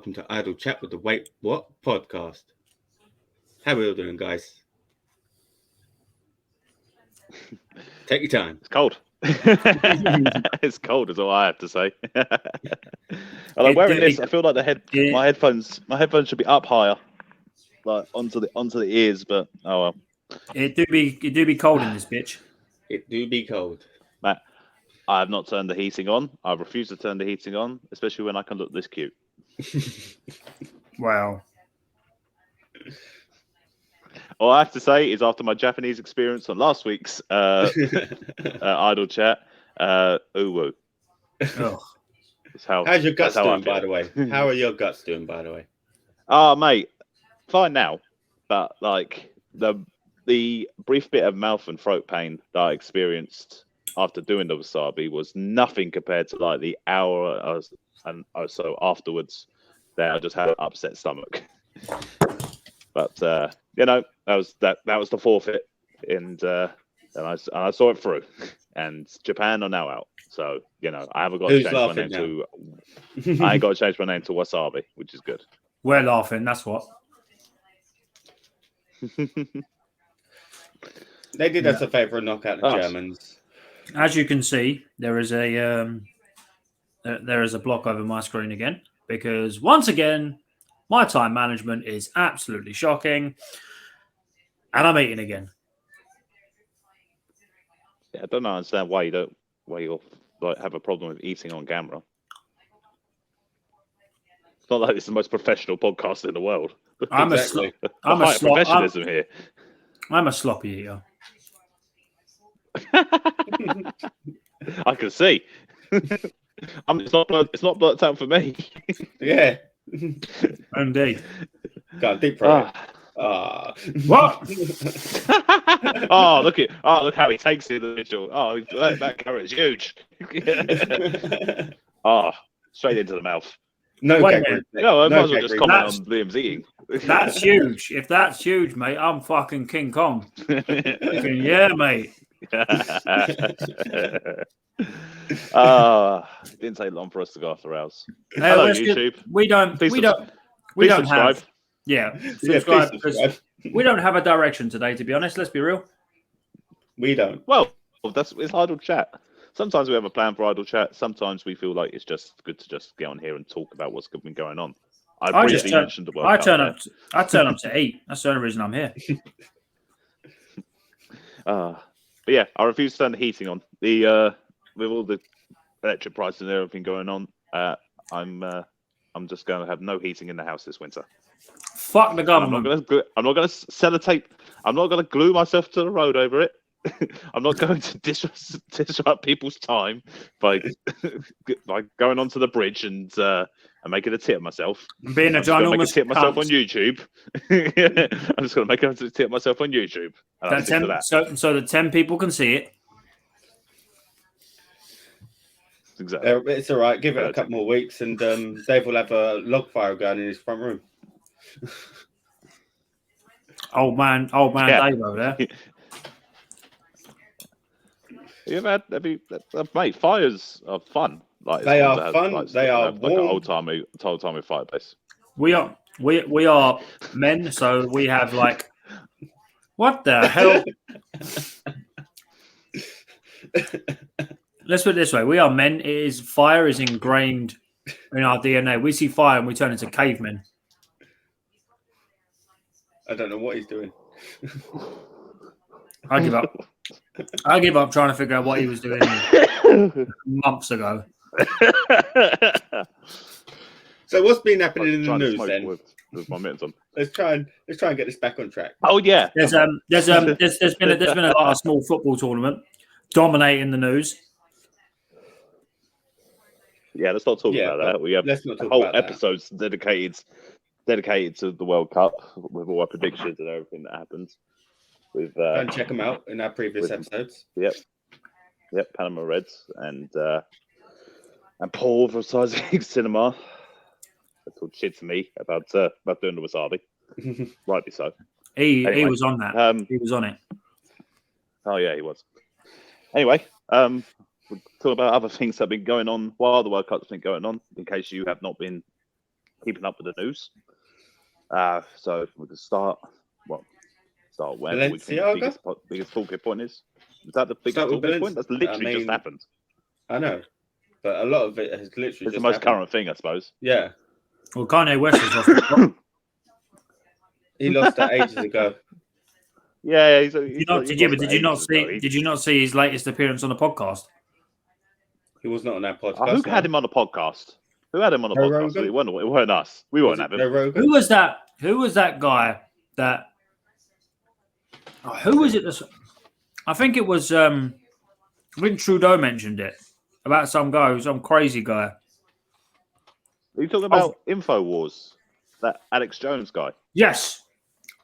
welcome to Idle Chat with the Wait What podcast. How are we all doing, guys? Take your time. It's cold. It's cold is all I have to say. I'm wearing this. I feel like my headphones should be up higher, like onto the ears. But oh well. It do be cold in this bitch. It do be cold. Matt, I have not turned the heating on. I refuse to turn the heating on, especially when I can look this cute. Wow. All I have to say is, after my Japanese experience on last week's Idle Chat, woo. Oh. How's your guts doing, by the way? How are your guts doing, by the way? Oh, mate, fine now. But like the brief bit of mouth and throat pain that I experienced after doing the wasabi was nothing compared to like the hour or so afterwards that I just had an upset stomach. But that was the forfeit, and I saw it through. And Japan are now out, so I haven't got to change my name to. I ain't got to change my name to Wasabi, which is good. We're laughing. That's what. They did us a favour and knock out the Germans. As you can see, there is a block over my screen again, because once again, my time management is absolutely shocking, and I'm eating again. Yeah, I don't understand why you have a problem with eating on camera. It's not like it's the most professional podcast in the world. I'm exactly. I'm a professionalism here. I'm a sloppy eater. I can see. It's not burnt out for me. Yeah. Indeed. Got deep fry. What? Look how he takes the individual. Oh, that carrot's huge. Straight into the mouth. No, I might as well just comment on Liam's eating. That's huge. If that's huge, mate, I'm fucking King Kong. Yeah, mate. It didn't take long for us to go off the rails. Hey, hello, YouTube. We don't subscribe. Subscribe because we don't have a direction today. To be honest, let's be real. We don't. Well, it's idle chat. Sometimes we have a plan for idle chat. Sometimes we feel like it's just good to just get on here and talk about what's been going on. I turn up to eat. That's the only reason I'm here. But yeah, I refuse to turn the heating on. With all the electric prices and everything going on, I'm just going to have no heating in the house this winter. Fuck the government. I'm not going to sellotape. I'm not going to glue myself to the road over it. I'm not going to disrupt people's time by going onto the bridge and making a tit of myself. Being a ginormous make a tit myself on YouTube. I'm just going to make a tit myself on YouTube. So that 10 people can see it. Exactly. It's all right. Give it a couple more weeks, and Dave will have a log fire going in his front room. Old man, Dave over there. Mate, fires are fun. Like they are fun. They are like an old timey fireplace. We are men, so we have like what the hell? Let's put it this way: we are men. Fire is ingrained in our DNA. We see fire and we turn into cavemen. I don't know what he's doing. I give up. I give up trying to figure out what he was doing months ago. So what's been happening in the news then? With my mittens on. Let's try and get this back on track. Oh yeah. There's been a lot of small football tournament dominating the news. Yeah, let's not talk about that. We have whole episodes dedicated to the World Cup with all our predictions and everything that happens. Go and check them out in our previous episodes. Yep, Panama Reds and Paul from Sizing Cinema. They talked shit to me about doing the wasabi. Rightly so. He was on that. He was on it. Oh yeah, he was. Anyway, we'll talk about other things that have been going on while the World Cup's been going on. In case you have not been keeping up with the news. So we can start wherever we think the biggest talking point is. Is that the biggest talking point? That's literally just happened. I know, but a lot of it has literally It's just the most happened. current thing, I suppose. Yeah. Well, Kanye West has lost. He lost that ages ago. Yeah, did you not see his latest appearance on the podcast? He was not on that podcast. Who had him on the podcast? Who had him on the Joe podcast? Rogan? It weren't us. We weren't having. Joe Rogan? Who was that? Who was that guy that? Who was it? I think it was. I think Trudeau mentioned it about some guy, some crazy guy. Are you talking about InfoWars? That Alex Jones guy? Yes,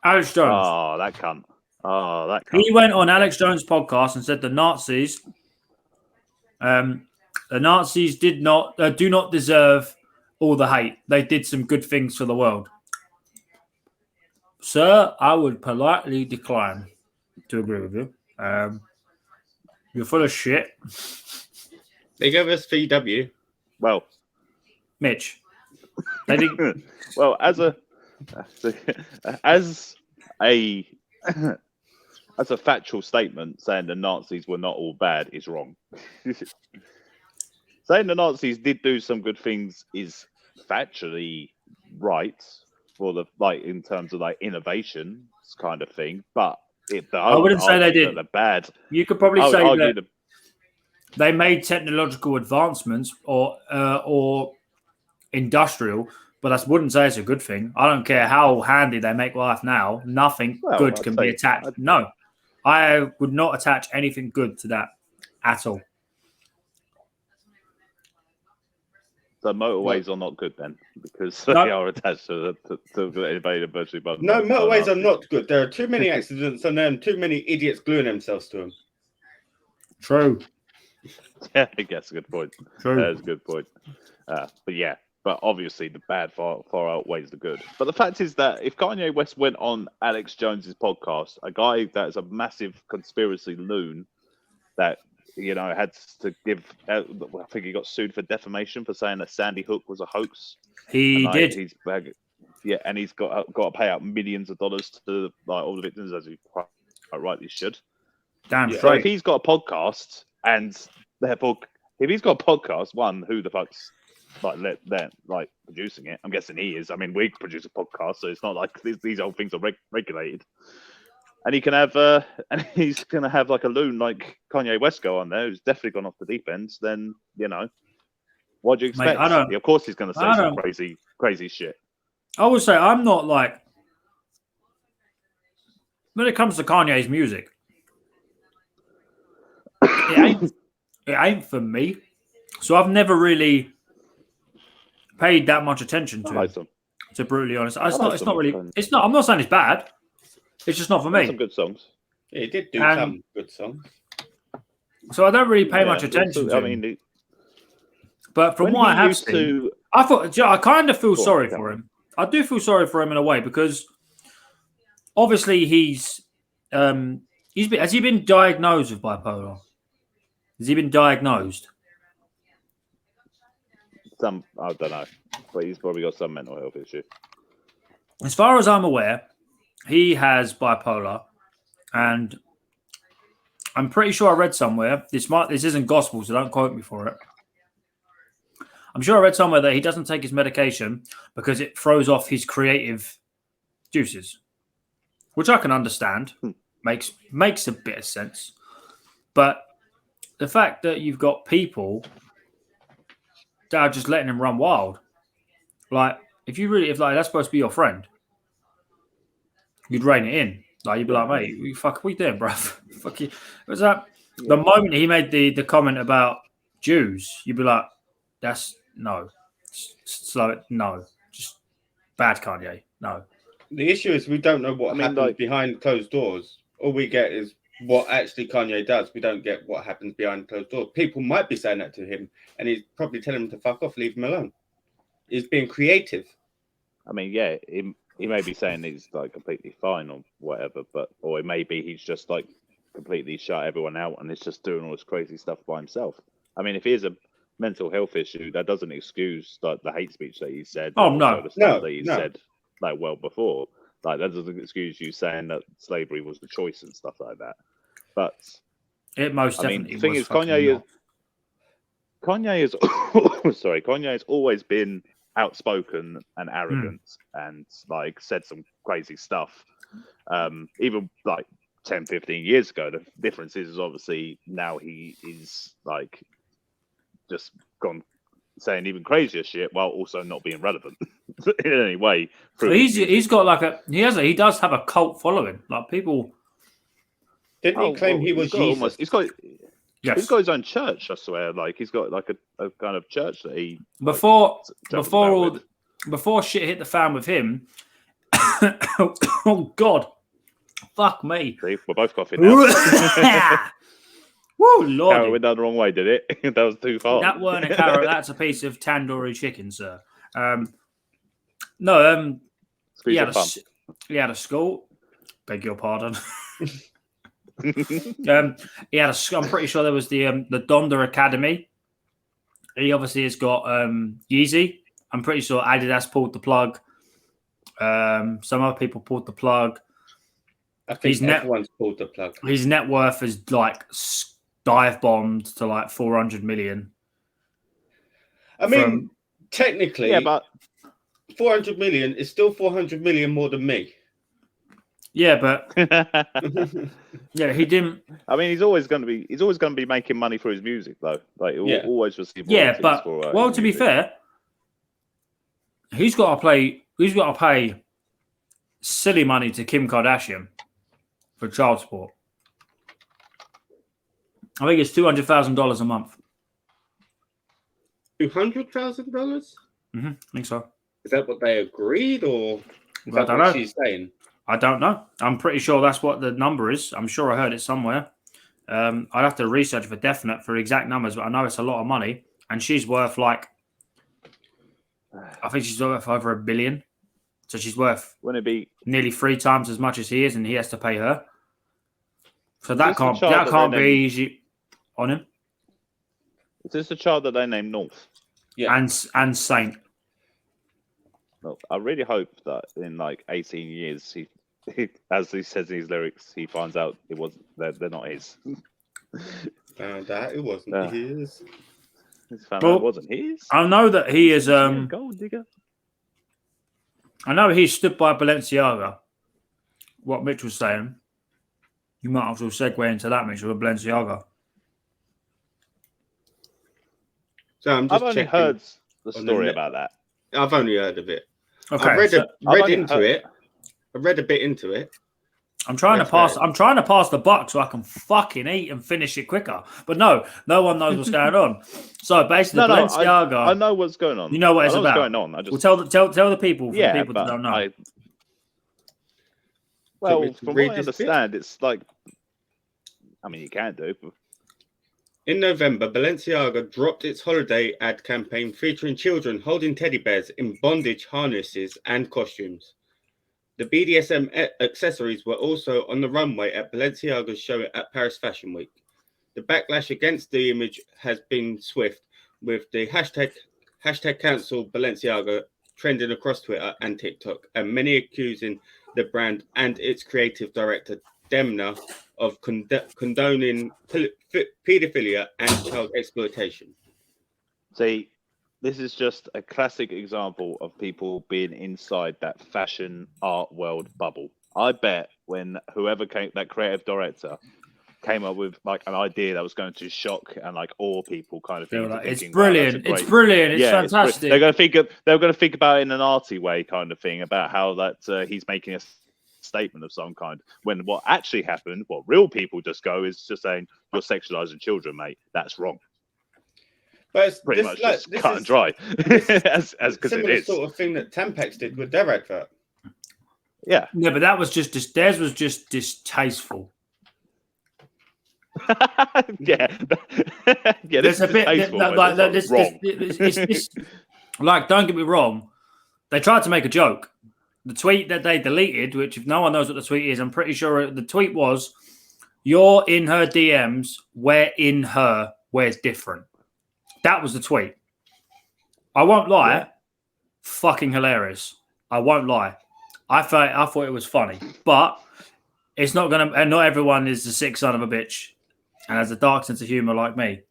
Alex Jones. Oh, that cunt. Oh, that cunt. He went on Alex Jones' podcast and said the Nazis do not deserve all the hate. They did some good things for the world. Sir, I would politely decline to agree with you. You're full of shit. They gave us VW. Well, Mitch. They didn't. Well, as a factual statement, saying the Nazis were not all bad is wrong. Saying the Nazis did do some good things is factually right for in terms of innovation kind of thing, but I wouldn't say they did. They're bad. You could probably say that they made technological advancements or industrial, but I wouldn't say it's a good thing. I don't care how handy they make life now. Nothing good can be attached. No, I would not attach anything good to that at all. So motorways are not good then, because they are attached to invaded virtually by No, motorways are not good. There are too many accidents and then too many idiots gluing themselves to them. True. Yeah, I guess a good point. True. That's a good point. But obviously the bad far outweighs the good. But the fact is that if Kanye West went on Alex Jones's podcast, a guy that is a massive conspiracy loon that had to give. I think he got sued for defamation for saying that Sandy Hook was a hoax. He did. And he's got to pay out millions of dollars to all the victims, as he quite rightly should. Damn So straight. if he's got a podcast, and therefore, if he's got a podcast, who the fuck's producing it? I'm guessing he is. I mean, we produce a podcast, so it's not like these old things are regulated. And he can have, and he's gonna have a loon like Kanye West go on there, who's definitely gone off the deep end. Then what do you expect? Mate, of course, he's gonna say some crazy shit. I would say I'm not when it comes to Kanye's music, it ain't for me. So I've never really paid that much attention to it. To be brutally honest, I'm not saying it's bad. It's just not for me. Some good songs. Yeah, he did do some good songs. So I don't really pay much attention to him. But from what I have seen, I kind of feel sorry for him. I do feel sorry for him in a way because obviously has he been diagnosed with bipolar? Has he been diagnosed? I don't know, but he's probably got some mental health issue. As far as I'm aware, he has bipolar, and I'm pretty sure I read somewhere. This isn't gospel, so don't quote me for it. I'm sure I read somewhere that he doesn't take his medication because it throws off his creative juices, which I can understand. Makes a bit of sense, but the fact that you've got people that are just letting him run wild, if that's supposed to be your friend, you'd rein it in. You'd be like, mate, what are you doing, bro? Fuck you. Was that the moment he made the comment about Jews? You'd be like, slow it. No, just bad Kanye. No. The issue is we don't know what happens behind closed doors. All we get is what actually Kanye does. We don't get what happens behind closed doors. People might be saying that to him, and he's probably telling him to fuck off, leave him alone. He's being creative. I mean, he may be saying he's completely fine or whatever, or it may be he's just completely shut everyone out and is just doing all this crazy stuff by himself. I mean, if he is mental health issue, that doesn't excuse like the hate speech that he said. Oh, and no. also the stuff that he No. said like well before. Like that doesn't excuse you saying that slavery was the choice and stuff like that. But It most I mean, definitely the thing was is, fucking Kanye not. has always been outspoken and arrogant and like said some crazy stuff. Even like 10, 15 years ago. The difference is obviously now he is like just gone saying even crazier shit while also not being relevant in any way. So he's got like he does have a cult following. Like people. Didn't he claim he was Jesus? He's got Yes. his with church, I swear. Like he's got like a kind of church that he before shit hit the fan with him. Oh God, fuck me! See, we're both coughing now. Woo, Lord! Carrot went down the wrong way, did it? That was too far. That weren't a carrot. That's a piece of tandoori chicken, sir. He had a school. Beg your pardon. He had a. I'm pretty sure there was the Donda Academy. He obviously has got Yeezy. I'm pretty sure Adidas pulled the plug. Some other people pulled the plug. I think everyone's pulled the plug. His net worth is like dive bombed to like 400 million. I mean, technically, yeah, but 400 million is still 400 million more than me. Yeah, but yeah, he didn't. I mean, he's always going to be making money for his music, though. Like, he'll always receive. Yeah, but to be fair, he's got to pay silly money to Kim Kardashian for child support. I think it's $200,000 a month. $200,000? I think so. Is that what they agreed, or is I that don't what know. she's saying? I don't know. I'm pretty sure that's what the number is. I'm sure I heard it somewhere. I'd have to research for definite for exact numbers, but I know it's a lot of money. And she's worth I think she's worth over $1 billion. So she's worth nearly 3 times as much as he is, and he has to pay her. So that can't be easy on him. Is this the child that they named North? Yeah. And Saint. Well, I really hope that in like 18 years, he as he says in his lyrics, he finds out they're not his. Found out it wasn't his. Found out it wasn't his. I know that he is gold digger. I know he stood by Balenciaga. What Mitch was saying. You might as well segue into that, Mitch, with Balenciaga. So I've only heard the story about that. I've only heard of it. Okay, I read a bit into it. I'm trying to pass the buck so I can fucking eat and finish it quicker. But no one knows what's going on. So basically, Balenciaga. I know what's going on. You know what it's about. What's going on. I just tell the people. For the people that don't know. From what I understand, it's like. I mean, you can do. But... In November, Balenciaga dropped its holiday ad campaign featuring children holding teddy bears in bondage harnesses and costumes. The BDSM accessories were also on the runway at Balenciaga's show at Paris Fashion Week. The backlash against the image has been swift, with the hashtag cancel Balenciaga trending across Twitter and TikTok, and many accusing the brand and its creative director, Demna, of condoning paedophilia and child exploitation. See, this is just a classic example of people being inside that fashion art world bubble. I bet when that creative director came up with like an idea that was going to shock and like awe people, kind of thing. It's brilliant. It's brilliant. It's fantastic. They're going to think about it in an arty way, kind of thing, about how that he's making a statement of some kind, when what actually happened, what real people just go is just saying, you're sexualizing children, mate. That's wrong. But it's pretty much just cut and dry. as because it is sort of thing that Tampax did with their advert. Yeah, but that was just theirs was just distasteful. yeah, there's a bit like this. Like, don't get me wrong, they tried to make a joke. The tweet that they deleted, which if no one knows what the tweet is, I'm pretty sure the tweet was, "You're in her DMs, we're in her, where's different." That was the tweet. I won't lie, fucking hilarious. I won't lie. I thought it was funny, but it's not gonna. And not everyone is the sick son of a bitch and has a dark sense of humor like me.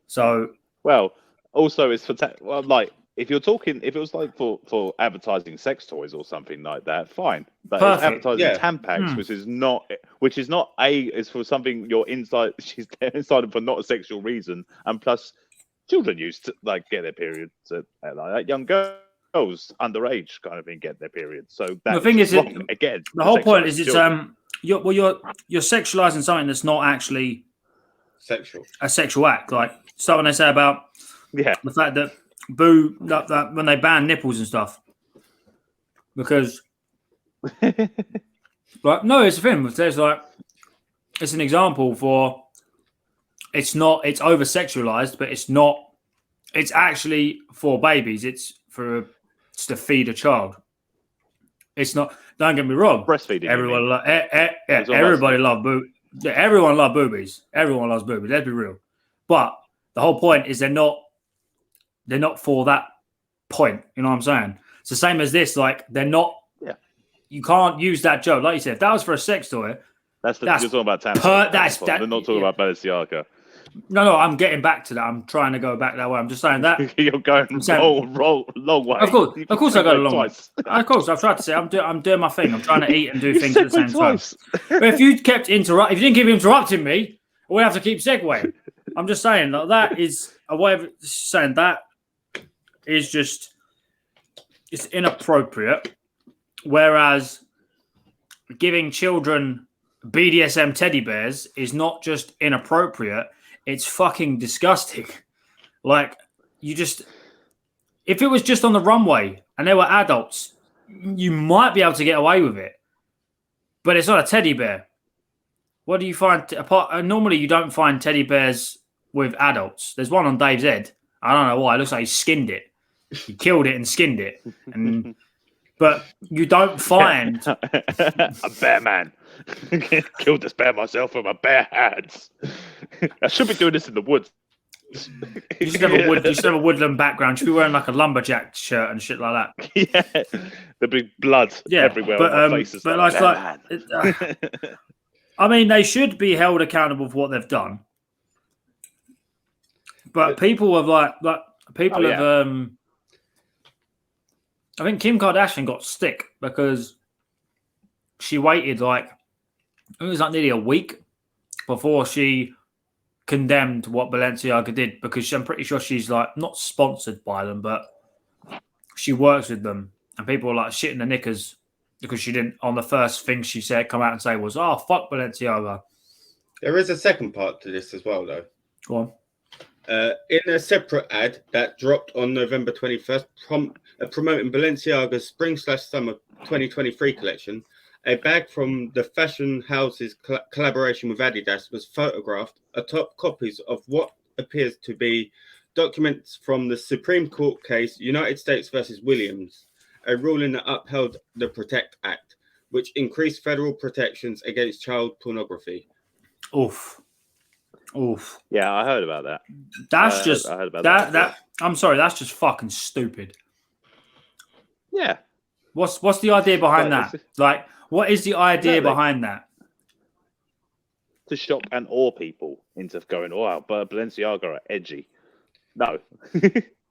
So, well, also it's for like if it was like for advertising sex toys or something like that, fine. But it's advertising Tampax, which is not it's for something you're inside. She's inside for not a sexual reason, and plus, children used to like get their periods like that. Young girls underage kind of thing get their periods. So the thing is, again, the whole point is you're sexualizing something that's not actually a sexual act. Like something they say about the fact that that when they ban nipples and stuff, because like no, it's a thing. There's like it's an example for it's over sexualized, but it's not. It's actually for babies. It's to feed a child. It's not. Don't get me wrong. Breastfeeding. Everyone, everybody love everyone love boobies. Everyone loves boobies. Let's be real. But the whole point is they're not for that point. You know what I'm saying? It's the same as this. Like they're not. Yeah. You can't use that joke. Like you said, if that was for a sex toy. You're talking about Tampax. They're not talking about Balenciaga. No, I'm getting back to that. I'm trying to go back that way. I'm just saying that you're going long way. Of course, I go a long way. Of course, I've tried to say I'm doing my thing. I'm trying to eat and do things at the same time. But if you if you didn't keep interrupting me, we have to keep segueing. I'm just saying that is a way of saying that is just it's inappropriate. Whereas giving children BDSM teddy bears is not just inappropriate. It's fucking disgusting. Like, if it was just on the runway and they were adults, you might be able to get away with it. But it's not a teddy bear. What do you find? Normally, you don't find teddy bears with adults. There's one on Dave's head. I don't know why. It looks like he skinned it. He killed it and skinned it. But you don't find... a bear man. Killed this bear myself with my bare hands. I should be doing this in the woods. You should have a woodland background. You should be wearing like a lumberjack shirt and shit like that. Yeah, the big blood everywhere on my faces. But I mean, they should be held accountable for what they've done. But people have I think Kim Kardashian got stick because she waited it was like nearly a week before she condemned what Balenciaga did because I'm pretty sure she's like not sponsored by them, but she works with them. And people were like shitting the knickers because she didn't, on the first thing she said, come out and say was, oh, fuck Balenciaga. There is a second part to this as well, though. Go on. In a separate ad that dropped on November 21st, promoting Balenciaga's Spring/Summer 2023 collection, a bag from the fashion house's collaboration with Adidas was photographed atop copies of what appears to be documents from the Supreme Court case United States versus Williams, a ruling that upheld the Protect Act, which increased federal protections against child pornography. Oof. Yeah, I heard about that. That's just I heard about that. I'm sorry, that's just fucking stupid. Yeah. What's the idea behind that? Like, what is the idea behind that? To shock and awe people into going, wow, but Balenciaga are edgy. No.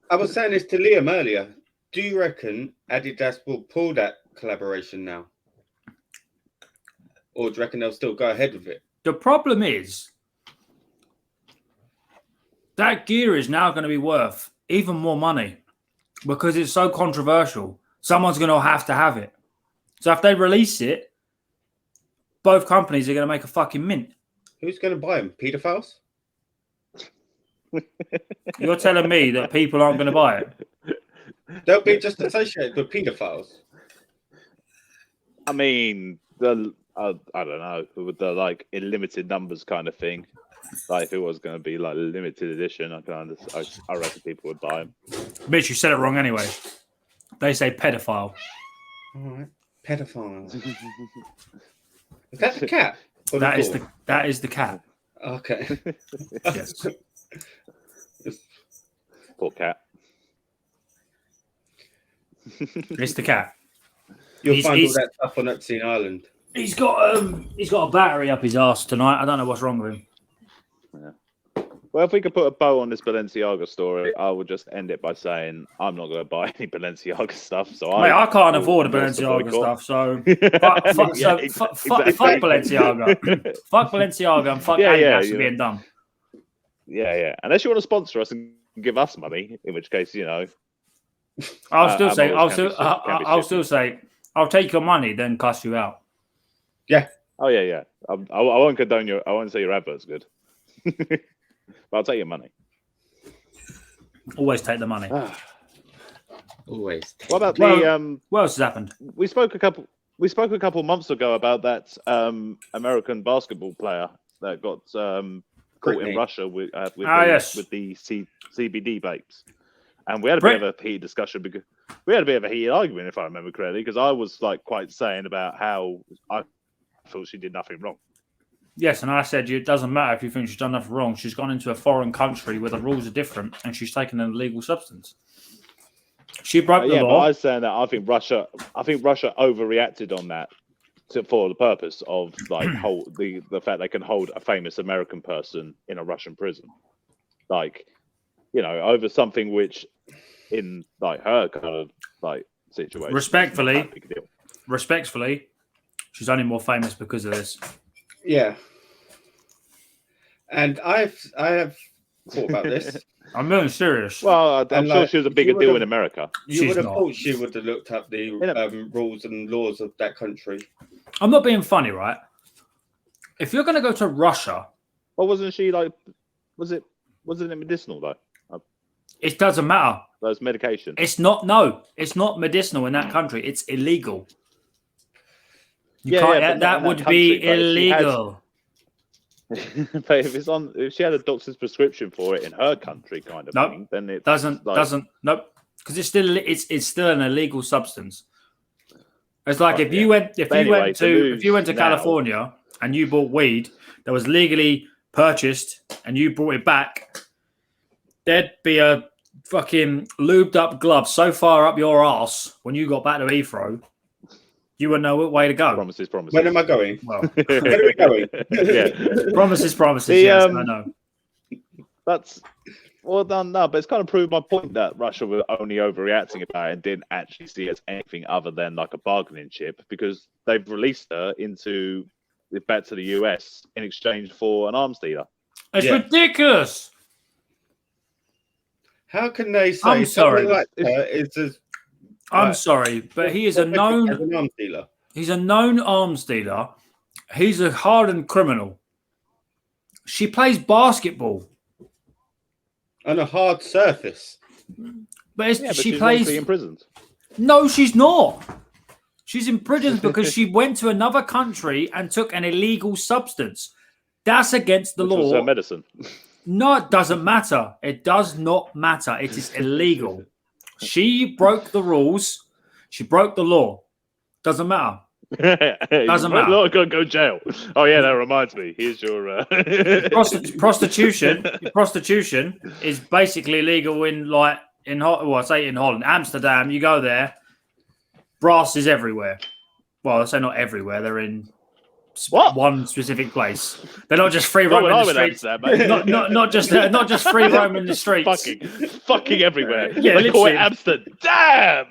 I was saying this to Liam earlier. Do you reckon Adidas will pull that collaboration now? Or do you reckon they'll still go ahead with it? The problem is that gear is now going to be worth even more money because it's so controversial. Someone's going to have it. So if they release it, both companies are going to make a fucking mint. Who's going to buy them? Pedophiles? You're telling me that people aren't going to buy it? They'll be just associated with pedophiles. I mean, I don't know, with the like in limited numbers kind of thing. Like if it was going to be like limited edition, I reckon people would buy them. Mitch, you said it wrong anyway. They say pedophile. All right, pedophile. Is that the cat? That is the cat. Okay. Yes. Poor cat. It's the cat. You'll find all that stuff on Epstein Island. He's got a battery up his arse tonight. I don't know what's wrong with him. Yeah. Well, if we could put a bow on this Balenciaga story, I would just end it by saying I'm not going to buy any Balenciaga stuff. So I can't afford a Balenciaga stuff. So fuck Balenciaga. Fuck Balenciaga and fuck Adidas for being dumb. Yeah. Unless you want to sponsor us and give us money, in which case, I'll still say I'll take your money, then cuss you out. Yeah. Oh yeah. I won't condone I won't say your advert's good. But I'll take your money. Always take the money. Always. What about what else has happened? We spoke a couple months ago about that American basketball player that got caught in Russia with the CBD vapes, and we had a bit of a heated discussion because we had a bit of a heated argument, if I remember correctly, because I was quite saying about how I thought she did nothing wrong. Yes, and I said it doesn't matter if you think she's done nothing wrong. She's gone into a foreign country where the rules are different, and she's taken an illegal substance. She broke the law. But I was saying that I think Russia overreacted on that for the purpose of the fact they can hold a famous American person in a Russian prison, over something which, in her kind of situation. Respectfully, she's only more famous because of this. Yeah. And I have thought about this. I'm being serious. Well, I'm sure she was a bigger deal in America. You would have thought she would have looked up the rules and laws of that country. I'm not being funny, right? If you're going to go to Russia... Well, wasn't she wasn't it medicinal, though? It doesn't matter. Those medication. It's not medicinal in that country. It's illegal. That would be illegal. But if she had a doctor's prescription for it in her country, kind of thing, then it doesn't. Because it's still an illegal substance. It's like if you went to California and you bought weed that was legally purchased and you brought it back, there'd be a fucking lubed up glove so far up your arse when you got back to Heathrow. You wouldn't know what way to go. Promises. When am I going? Well, when are we going? Promises. Yes, I know. That's well done. No, but it's kind of proved my point that Russia were only overreacting about it and didn't actually see it as anything other than like a bargaining chip, because they've released her back to the US in exchange for an arms dealer. It's ridiculous. How can they say I'm sorry. something like that is as... I'm sorry, but he is a known arms dealer. He's a known arms dealer. He's a hardened criminal. She plays basketball on a hard surface. But she plays imprisoned. No, she's not. She's in prison because she went to another country and took an illegal substance. That's against the law. Was her medicine. No, it doesn't matter. It does not matter. It is illegal. She broke the rules. She broke the law. Doesn't matter. Doesn't matter. Not gonna go jail. Oh yeah, that reminds me. Here's your prostitution. Prostitution is basically illegal in Holland, Amsterdam. You go there, brass is everywhere. Well, I say not everywhere. They're in one specific place. They're not just free roaming the streets. Not just free roaming the streets. Fucking everywhere. Yeah, they call it Amsterdam.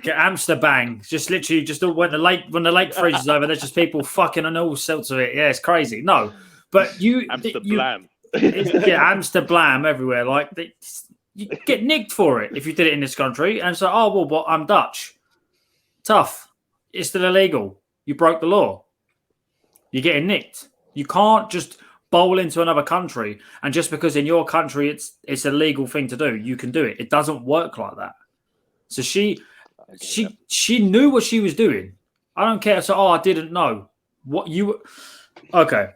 Amsterdam. Just literally, when the lake freezes over, there's just people fucking on all sorts of it. Yeah, it's crazy. No, but Amsterdam. Amsterdam everywhere. Like you get nicked for it if you did it in this country. And so, but I'm Dutch. Tough. It's still illegal. You broke the law. You're getting nicked. You can't just bowl into another country, and just because in your country it's a legal thing to do, you can do it. It doesn't work like that. So she knew what she was doing. I don't care. So I didn't know what you. Okay.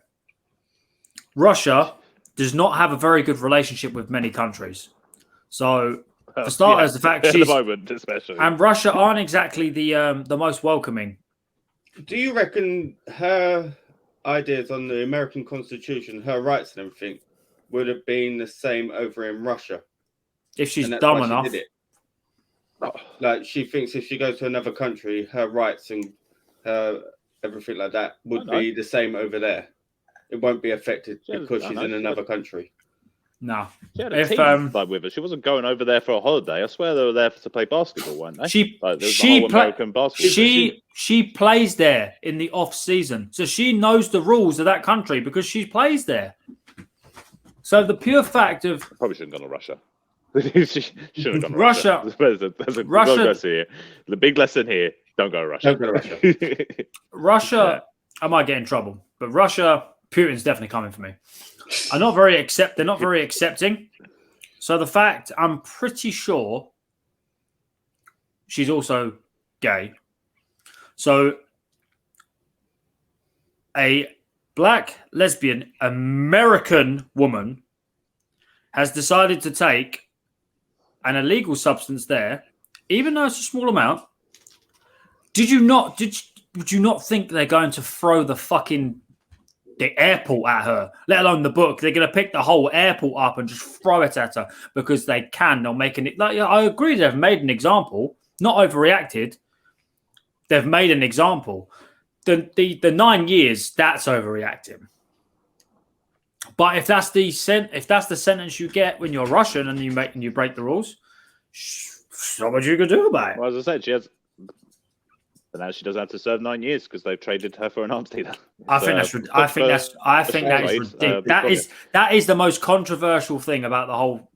Russia does not have a very good relationship with many countries. So for starters, the fact she's at the moment, especially, and Russia aren't exactly the most welcoming. Do you reckon her ideas on the American Constitution, her rights and everything, would have been the same over in Russia? if she's And that's dumb why she enough. did it. Like, she thinks if she goes to another country, her rights and her everything like that would be the same over there. It won't be affected because she's in another country. No. She had a team with her. She wasn't going over there for a holiday. I swear they were there to play basketball, weren't they? She plays there in the off season, so she knows the rules of that country because she plays there. So the pure fact of probably shouldn't have gone to Russia. She should have gone to Russia. Russia. Here. The big lesson here: don't go to Russia. Don't go to Russia. Russia, I might get in trouble, but Russia, Putin's definitely coming for me. They're not very accepting. So the fact, I'm pretty sure she's also gay. So a black lesbian American woman has decided to take an illegal substance there, even though it's a small amount. Would you not think they're going to throw the airport at her, let alone the book? They're going to pick the whole airport up and just throw it at her because they can. They'll make it. Like, I agree, they've made an example, not overreacted. They've made an example. The 9 years, that's overreacting. But if that's the sentence you get when you're Russian and you break the rules, so much you can do about it. Well, as I said, but now she doesn't have to serve 9 years because they've traded her for an arms dealer. I think that is ridiculous. That is the most controversial thing about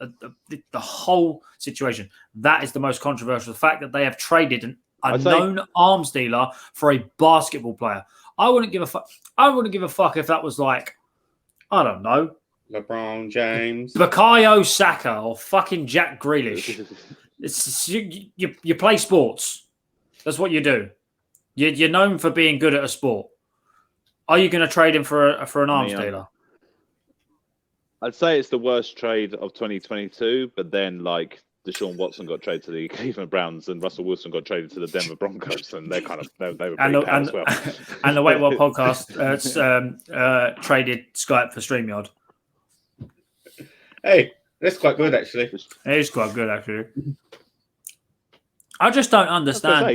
the whole situation. That is the most controversial. The fact that they have traded an unknown arms dealer for a basketball player. I wouldn't give a fuck. I wouldn't give a fuck if that was like, I don't know, LeBron James, Bukayo Saka, or fucking Jack Grealish. You play sports. That's what you do. You're known for being good at a sport. Are you going to trade him for an arms dealer? I'd say it's the worst trade of 2022, but then like Deshaun Watson got traded to the Cleveland Browns and Russell Wilson got traded to the Denver Broncos, and they were pretty bad as well. And the Wait What podcast traded Skype for StreamYard. Hey, that's quite good actually. It is quite good actually. I just don't understand.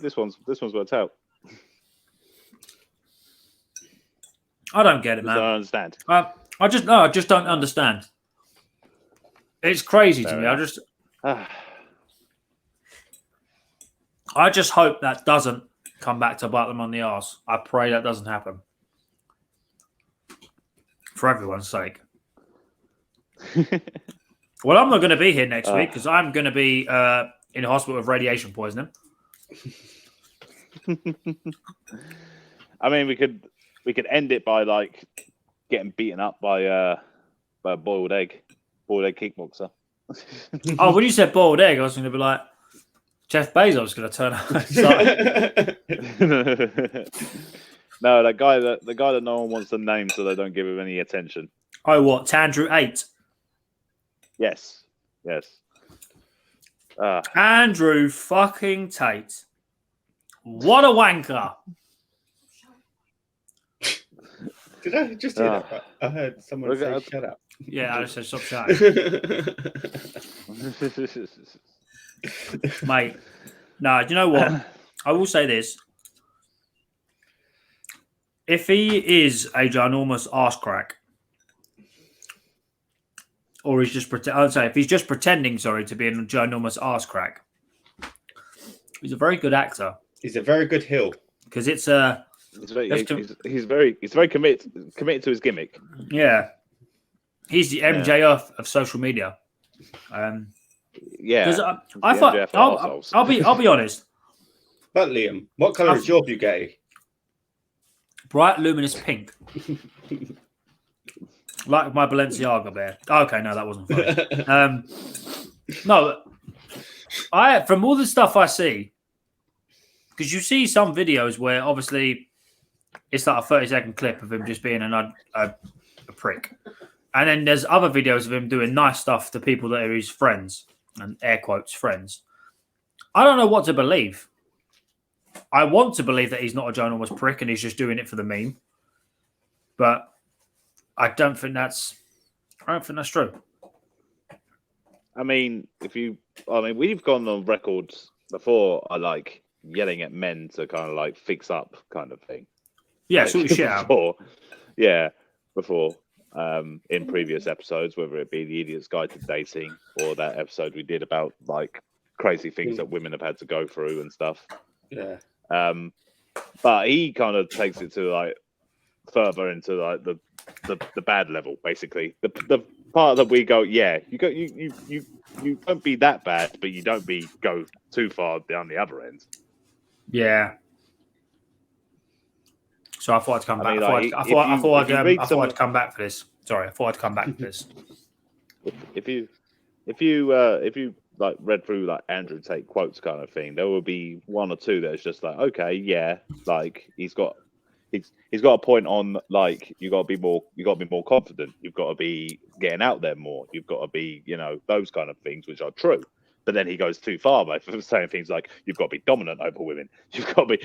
This one's worked out. I don't get it, man. I don't understand. I just don't understand. It's crazy to me. I just hope that doesn't come back to bite them on the arse. I pray that doesn't happen. For everyone's sake. Well, I'm not going to be here next week because I'm going to be in hospital with radiation poisoning. I mean, we could end it by like getting beaten up by a boiled egg kickboxer. Oh, when you said boiled egg, I was going to be like, Jeff Bezos going to turn up. No, the guy that no one wants to name, so they don't give him any attention. Oh, what? Andrew Tate? Yes. Andrew fucking Tate. What a wanker. Did I just hear that? I heard someone say shut up. Yeah, I just said stop shouting. Mate, no, do you know what? I will say this. If he is a ginormous arse crack, or he's just if he's just pretending, to be a ginormous arse crack, he's a very good actor. He's a very good heel. Because it's he's very committed to his gimmick. Yeah. He's the MJF of social media. Yeah. I thought I'll be honest. But Liam, what colour is your Bugatti? Bright luminous pink. Like my Balenciaga bear. Okay, no, that wasn't funny. No, from all the stuff I see, because you see some videos where obviously it's like a 30-second clip of him just being a prick. And then there's other videos of him doing nice stuff to people that are his friends, and air quotes friends. I don't know what to believe. I want to believe that he's not a ginormous prick and he's just doing it for the meme. But I don't think that's true. I mean, we've gone on record before. I like yelling at men to kind of like fix up, kind of thing. Yeah, like, sort of shit out. Before. In previous episodes, whether it be the Idiot's Guide to Dating or that episode we did about like crazy things that women have had to go through and stuff. Yeah. But he kind of takes it to like further into like the bad level, basically. The part that we go, yeah, you don't be that bad, but you don't go too far down the other end. Yeah. So I thought I'd come back. I thought I'd come back for this. Sorry, I thought I'd come back for this. If you like read through like Andrew Tate quotes kind of thing, there will be one or two that's just like, okay, yeah, like he's got a point on like you got to be more confident. You've got to be getting out there more. You've got to be, those kind of things, which are true. But then he goes too far by saying things like you've got to be dominant over women. You've got to be,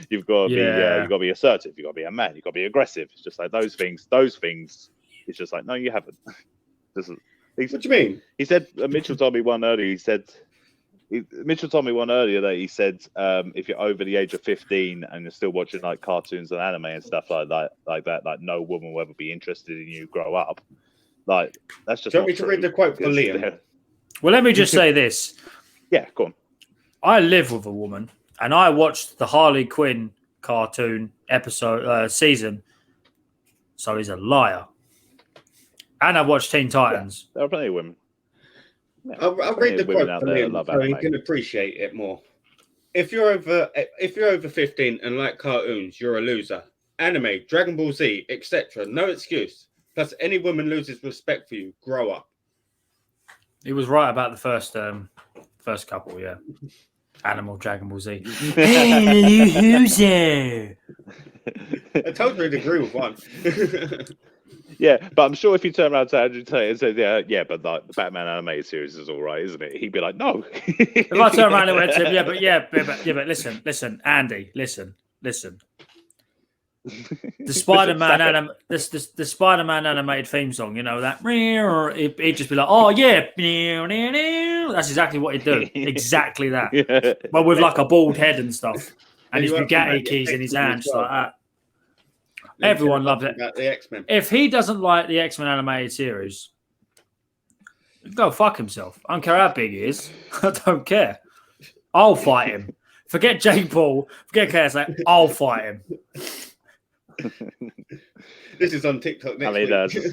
you've got to be assertive. You've got to be a man. You've got to be aggressive. It's just like those things. It's just like, no, you haven't. What do you mean? He said Mitchell told me one earlier. Mitchell told me one earlier that he said if you're over the age of 15 and you're still watching like cartoons and anime and stuff like that, like no woman will ever be interested in you. Grow up. Like that's just. Do you want me to read the quote for Liam? Well, let me just say this. Yeah, go on. I live with a woman, and I watched the Harley Quinn cartoon season. So he's a liar. And I watched Teen Titans. Yeah, there are plenty of women. Yeah, I'll read the quote for Liam so you can appreciate it more. If you're over 15 and like cartoons, you're a loser. Anime, Dragon Ball Z, etc. No excuse. Plus, any woman loses respect for you. Grow up. He was right about the first couple, yeah. Animal, Dragon Ball Z. Loser. I totally agree with one. Yeah, but I'm sure if you turn around to Andrew Tate and say, yeah, but like the Batman animated series is all right, isn't it? He'd be like, no. If I turn around and went to him, but listen, Andy, listen. The Spider-Man the Spider-Man animated theme song, that he'd just be like, oh yeah, that's exactly what he'd do, exactly that, yeah. But with like a bald head and stuff, and his Bugatti keys in his hands like that. Everyone loves it. The X-Men. If he doesn't like the X-Men animated series, go fuck himself. I don't care how big he is. I don't care. I'll fight him. Forget Jake Paul. Forget KSA. I'll fight him. This is on TikTok next week.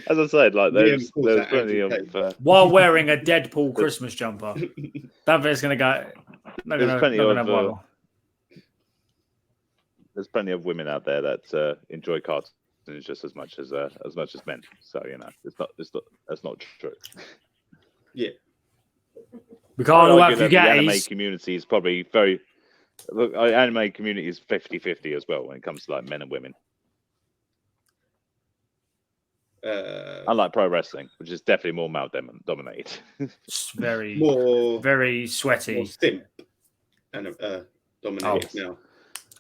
As I said, like there's plenty of while wearing a Deadpool Christmas jumper. Don't think it's going to go. There's plenty of women out there that enjoy cartoons just as much as men. So that's not true. Yeah, we can't all have Bugattis. The anime community is probably very. Look, anime community is 50-50 as well when it comes to like men and women. Unlike pro wrestling, which is definitely more male dominated. Very sweaty. More simp and dominated now.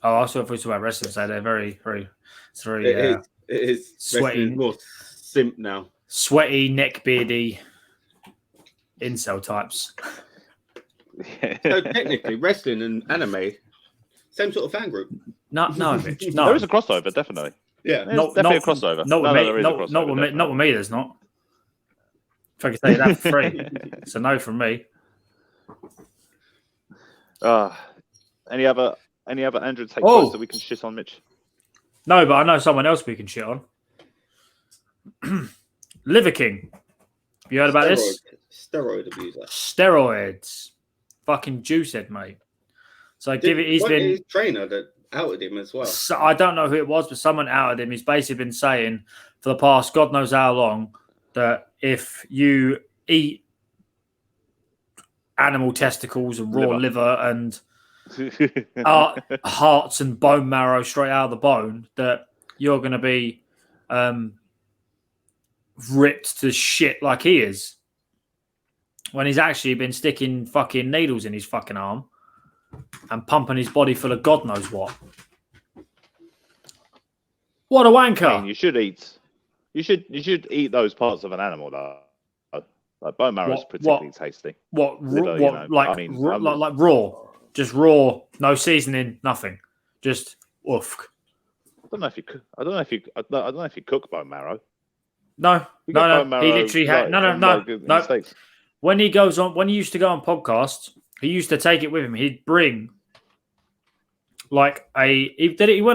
Oh, I saw if we talk about wrestling, so they're very. It is sweaty. More simp now. Sweaty, neckbeardy, incel types. So technically, wrestling and anime, same sort of fan group. No, Mitch, no. There is a crossover, definitely. Yeah, definitely a crossover. Not with me. There's not. If I can say that for free, it's a no from me. Any other Andrew Tate quotes that we can shit on, Mitch? No, but I know someone else we can shit on. Liver King. You heard about this? Steroid abuser. Steroids. Fucking juicehead, mate. So he's been his trainer that outed him as well. So I don't know who it was, but someone outed him. He's basically been saying for the past God knows how long that if you eat animal testicles and raw liver and hearts and bone marrow straight out of the bone, that you're going to be ripped to shit like he is. When he's actually been sticking fucking needles in his fucking arm and pumping his body full of God knows what. What a wanker! I mean, you should eat You should eat those parts of an animal though. Like bone marrow is particularly tasty. Like raw, just raw, no seasoning, nothing, just oof. I don't know if you cook bone marrow. No. He literally had no. When he used to go on podcasts, he used to take it with him. He'd bring he went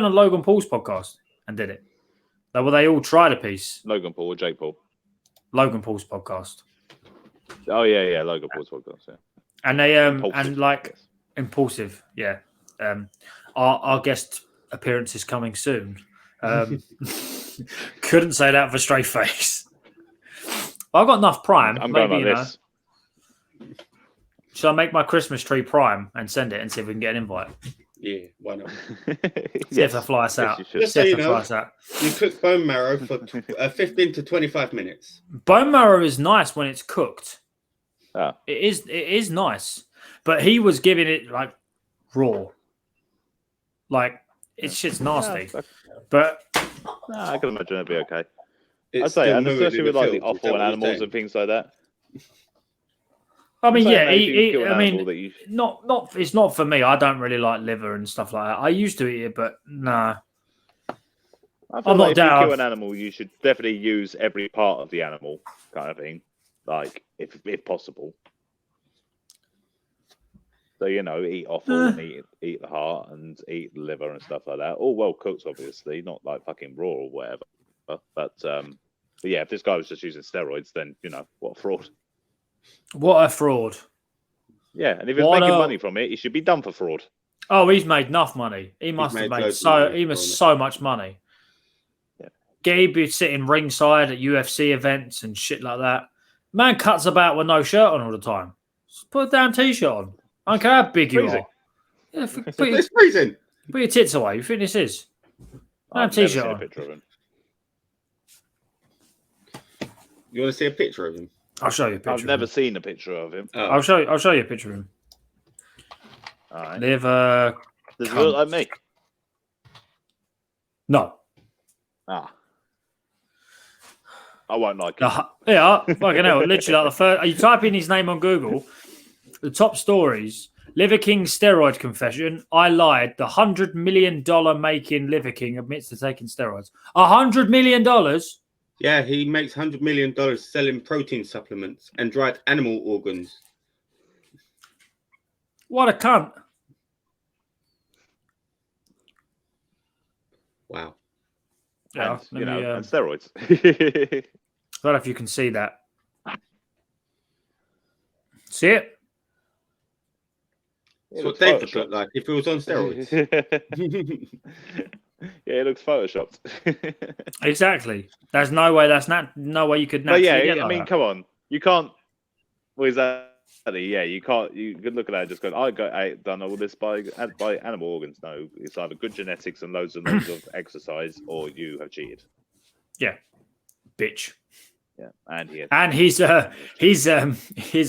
on Logan Paul's podcast and did it. They all tried a piece. Logan Paul or Jake Paul? Logan Paul's podcast. Oh yeah, Logan Paul's podcast. Yeah. And they impulsive, yeah. Our guest appearance is coming soon. Couldn't say that with a straight face. I've got enough Prime. I'm going like this. Shall I make my Christmas tree Prime and send it and see if we can get an invite? Yeah, why not? See if they fly us out. Just so you know, you cook bone marrow for 15 to 25 minutes. Bone marrow is nice when it's cooked. Oh. It is nice. But he was giving it like raw. Like it's shit's nasty. But I can imagine it'd be okay. I'd say, and especially with like the offal and animals and things like that. I mean, yeah. It's not for me. I don't really like liver and stuff like that. I used to eat it, but nah. I'm not down. If you kill an animal, you should definitely use every part of the animal, kind of thing. Like, if possible. So, eat offal and eat the heart and eat the liver and stuff like that. All well cooked, obviously, not like fucking raw or whatever. But yeah, if this guy was just using steroids, then, what a fraud. What a fraud. Yeah, and if he's making money from it, he should be done for fraud. Oh, he's made enough money. He must have made so much money. Yeah. Gabe be sitting ringside at UFC events and shit like that. Man cuts about with no shirt on all the time. Just put a damn t-shirt on. I don't care how big you are. Yeah, it's freezing. Put your tits away. You think this is? Damn t-shirt on. You want to see a picture of him? I'll show you a picture. I've never seen a picture of him. Oh. I'll show you a picture of him. All right. Liver. Does he look like me? No. I won't like it. Yeah, fucking hell. Literally, like the first. You type in his name on Google, the top stories: Liver King steroid confession. I lied. The $100 million making Liver King admits to taking steroids. $100 million. Yeah, he makes $100 million selling protein supplements and dried animal organs. What a cunt. Wow. Yeah, and steroids. I don't know if you can see that. See it? That's what David looked like if it was on steroids. Yeah, it looks photoshopped. Exactly. There's no way. No way you could. But yeah, I mean, come on, you can't. Well, exactly. Yeah, you can't. You could look at that and just go, I done all this by animal organs. No, it's either good genetics and loads of exercise, or you have cheated. Yeah, bitch. Yeah, and his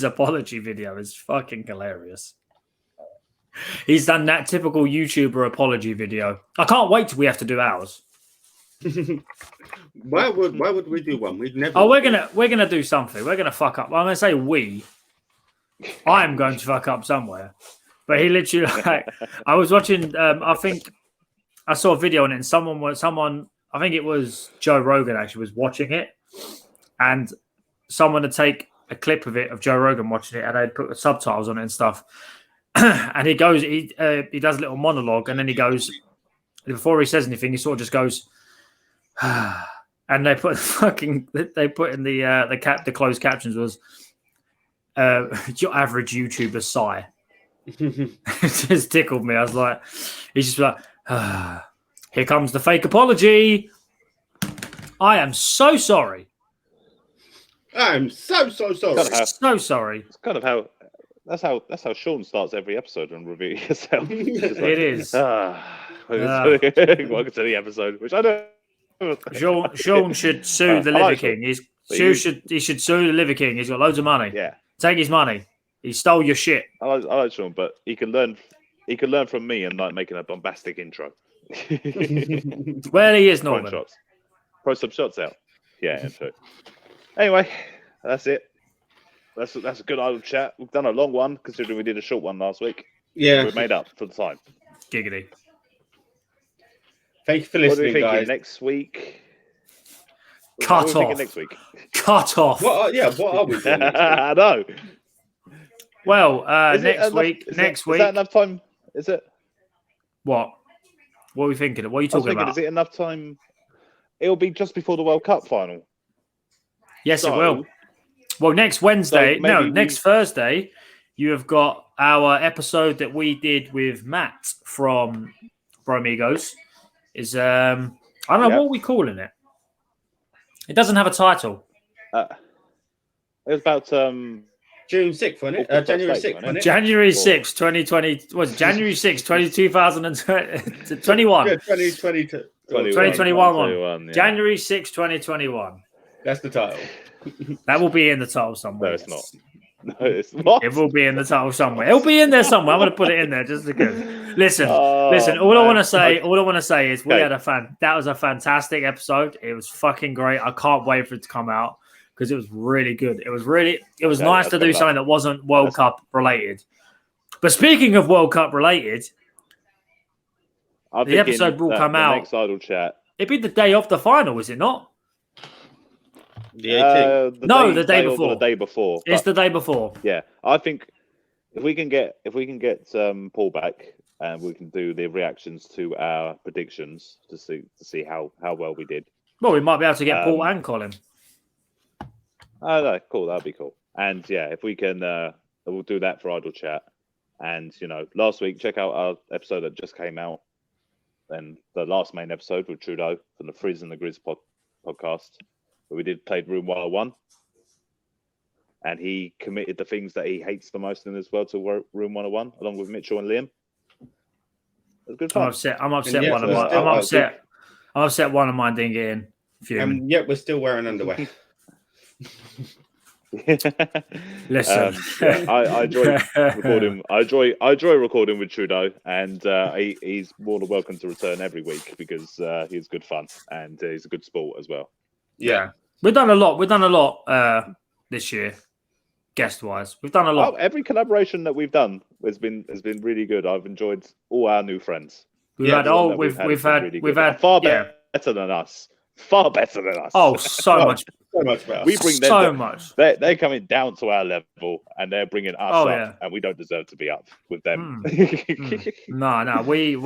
apology video is fucking hilarious. He's done that typical YouTuber apology video. I can't wait till we have to do ours. Why would we do one? We'd never. Oh, we're gonna do something. We're gonna fuck up. I'm gonna say we. I am going to fuck up somewhere. But he literally I was watching. I think I saw a video on it, and someone. I think it was Joe Rogan actually was watching it, and someone would take a clip of it of Joe Rogan watching it, and they'd put the subtitles on it and stuff. And he does a little monologue, and then he goes, before he says anything, he sort of just goes, and they put in the closed captions was your average YouTuber sigh. It just tickled me. I was like, he's just like, here comes the fake apology. I am so sorry. I'm so sorry. So sorry. It's kind of how. That's how Sean starts every episode and review yourself. It is. Welcome to the episode, which I don't. Sean should sue the Liver King. He should sue the Liver King. He's got loads of money. Yeah, take his money. He stole your shit. I like Sean, but he can learn from me and like making a bombastic intro. Well, he is Norman. Throw some shots out. Yeah, true. Anyway, that's it. That's a good idle chat. We've done a long one considering we did a short one last week. Yeah, we made up for the time. Giggity. Thank you for What are we listening, thinking guys. next week? Cut off. Next week. Cut off. What are we doing next week? I know. Well, next week. Is that enough time? Is it? What? What are we thinking? What are you talking about? Is it enough time? It'll be just before the World Cup final. Yes, it will. Well, next Wednesday, next Thursday, you have got our episode that we did with Matt from Bromigos. Is I don't know, what are we calling it? It doesn't have a title. It was about June 6th, wasn't it? January 6th, wasn't it? January 6th, 2020. Was January 6th, 2021? Yeah, 2022. 2021. Yeah. January 6th, 2021. That's the title. That will be in the title somewhere. No, it's not. No, it's not. It will be in the title somewhere. It'll be in there somewhere. I'm going to put it in there just because. Listen. All I want to say is that was a fantastic episode. It was fucking great. I can't wait for it to come out because it was really good. It was nice to do something that wasn't World Cup related. But speaking of World Cup related, the episode will come out. Next idle chat. It'd be the day of the final, is it not? The 18th. The day before. The day before. It's the day before. Yeah, I think if we can get Paul back, and we can do the reactions to our predictions to see how well we did. Well, we might be able to get Paul and Colin. Oh, no, cool. That'd be cool. And yeah, if we can, we'll do that for idle chat. And last week, check out our episode that just came out. Then the last main episode with Trudeau from the Frizz and the Grizz podcast. We played Room 101, and he committed the things that he hates the most in this world to Room 101, along with Mitchell and Liam. It was good fun. I'm upset. I'm upset. One of mine didn't get in. And yet we're still wearing underwear. Listen, I enjoy recording. I enjoy recording with Trudeau, and he's more than welcome to return every week because he's good fun and he's a good sport as well. Yeah, we've done a lot this year, guest wise. We've done a lot. Every collaboration that we've done has been really good. I've enjoyed all our new friends. We've had far better than us. Far better than us. Oh, so much better. We bring them so much. They're coming down to our level, and they're bringing us up, and we don't deserve to be up with them. No, we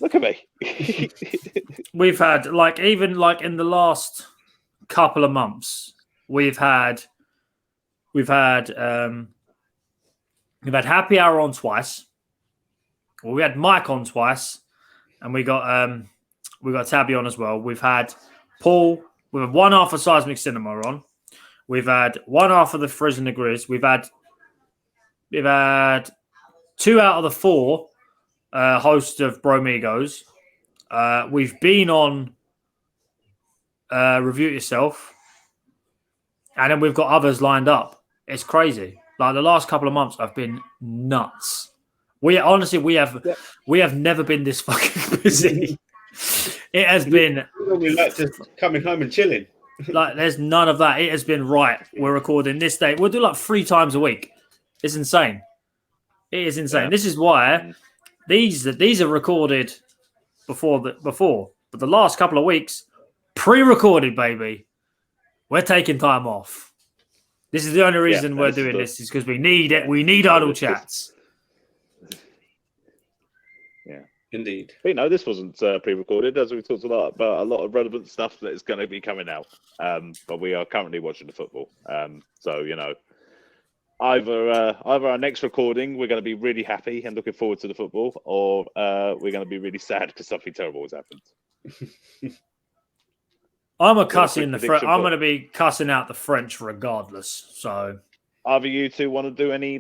Look at me. We've had even in the last couple of months, we've had Happy Hour on twice. Well, we had Mike on twice, and we got Tabby on as well. We've had Paul. We've had one half of Seismic Cinema on. We've had one half of the Frizz and the Grizz. We've had 2 out of the 4 hosts of Bromigos. We've been on Review It Yourself, and then we've got others lined up. It's crazy. Like the last couple of months have been nuts. We have never been this fucking busy. It has been. We like just coming home and chilling. Like there's none of that. It has been right. We're recording this day. We'll do like 3 times a week. It's insane. It is insane. Yeah. This is why these are recorded before, but the last couple of weeks pre-recorded, baby. We're taking time off. This is the only reason we're doing this is because we need it. We need idle chats. Yeah, indeed. But this wasn't pre-recorded, as we talked about a lot of relevant stuff that is going to be coming out. But we are currently watching the football. So either our next recording we're going to be really happy and looking forward to the football, or we're going to be really sad because something terrible has happened. I'm going to be cussing out the French regardless. So, either you two want to do any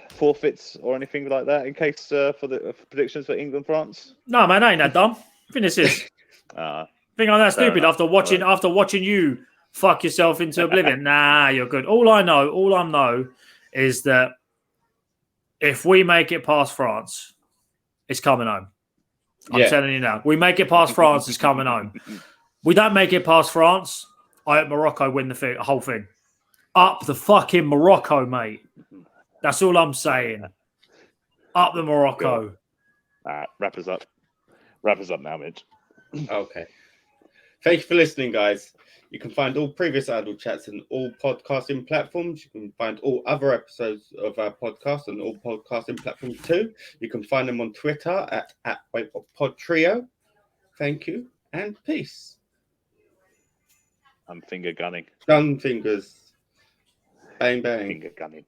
forfeits or anything like that in case for the predictions for England France? No, man, I ain't that dumb. I think this is. Think I'm that stupid after watching you fuck yourself into oblivion. Nah, you're good. All I know is that if we make it past France, it's coming home. I'm telling you now. We make it past France, it's coming home. We don't make it past France, I hope Morocco win the whole thing. Up the fucking Morocco, mate. That's all I'm saying. Up the Morocco. Wrap us up. Wrap us up now, Mitch. Okay. Thank you for listening, guys. You can find all previous Idle Chats on all podcasting platforms. You can find all other episodes of our podcast on all podcasting platforms too. You can find them on Twitter at WaitWhatPodTrio. Thank you and peace. I'm finger gunning. Gun fingers. Bang, bang. Finger gunning.